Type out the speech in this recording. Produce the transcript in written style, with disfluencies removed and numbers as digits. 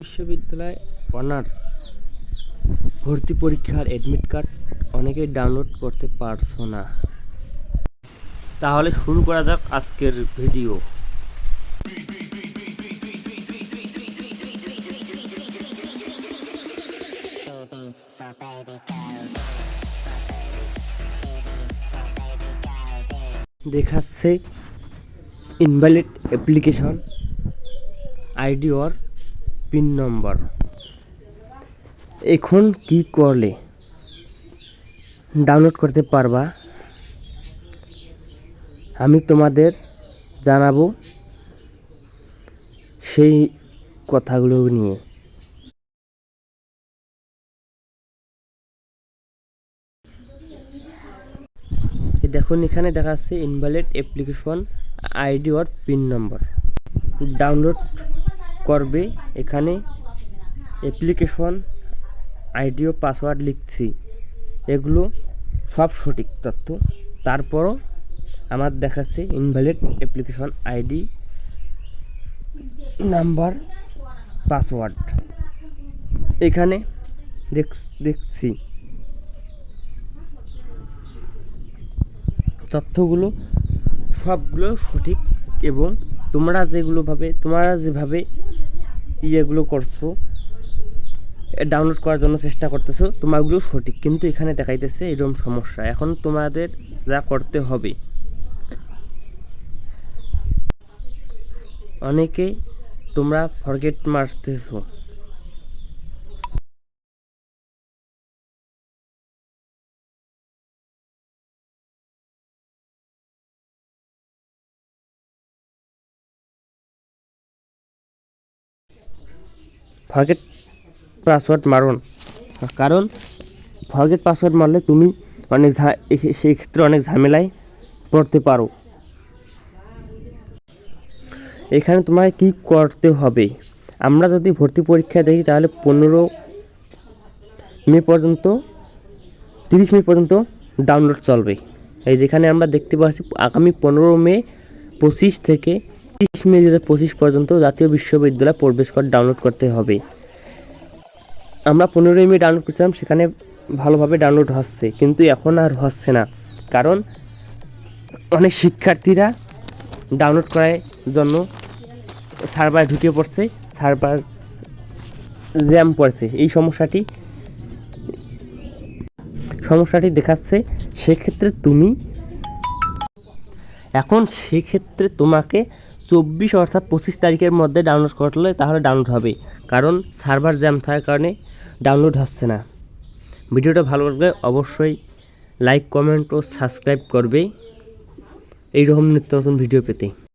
বিশ্ববিদ্যালয় অনার্স ভর্তি পরীক্ষার অ্যাডমিট কার্ড অনেকেই ডাউনলোড করতে পারছো না। তাহলে শুরু করা যাক আজকের ভিডিও। দেখাচ্ছে invalid application ID or pin number. এখন কি করলে ডাউনলোড করতে পারবা আমি তোমাদের জানাবো সেই কথাগুলো নিয়ে। দেখুন এখানে দেখাচ্ছে invalid application ID or pin number download করবে। এখানে অ্যাপ্লিকেশন আইডি ও পাসওয়ার্ড লিখছি, এগুলো সব সঠিক তথ্য। তারপরও আমার দেখাচ্ছে invalid application ID number password. এখানে দেখছি তথ্যগুলো সবগুলো সঠিক এবং তোমরা যেভাবে ইয়েগুলো করছো, ডাউনলোড করার জন্য চেষ্টা করতেছো, তোমারগুলো সঠিক, কিন্তু এখানে দেখাইতেছে এরকম সমস্যা। এখন তোমাদের যা করতে হবে, অনেকে তোমরা ফরগেট মারতেছো। ফরগেট পাসওয়ার্ড মারুন, কারণ ফরগেট পাসওয়ার্ড মারলে তুমি সেই ক্ষেত্রে অনেক ঝামেলায় পড়তে পারো। এখানে তোমায় কি করতে হবে, আমরা যদি ভর্তি পরীক্ষা দেখি তাহলে 15 মে পর্যন্ত 30 মে পর্যন্ত ডাউনলোড চলবে। এই যেখানে আমরা দেখতে পাচ্ছি আগামী 15 মে 25 থেকে 30 মে 2025 পর্যন্ত জাতীয় বিশ্ববিদ্যালয় প্রবেশ কর ডাউনলোড করতে হবে। আমরা 15 মে ডাউনলোড করছিলাম, সেখানে ভালোভাবে ডাউনলোড হচ্ছে, কিন্তু এখন আর হচ্ছে না, কারণ অনেক শিক্ষার্থীরা ডাউনলোড করার জন্য সার্ভার ঢুকে পড়ছে, সার্ভার জ্যাম পড়ছে। এই সমস্যাটি দেখাচ্ছে। সেক্ষেত্রে তোমাকে 24 অর্থাৎ 25 তারিখের মধ্যে ডাউনলোড করলে তাহলে ডাউনলোড হবে, কারণ সার্ভার জ্যাম থাকার কারণে ডাউনলোড হচ্ছে না। ভিডিওটা ভালো লাগলে অবশ্যই লাইক, কমেন্ট ও সাবস্ক্রাইব করবে এইরকম নিত্য নতুন ভিডিও পেতে।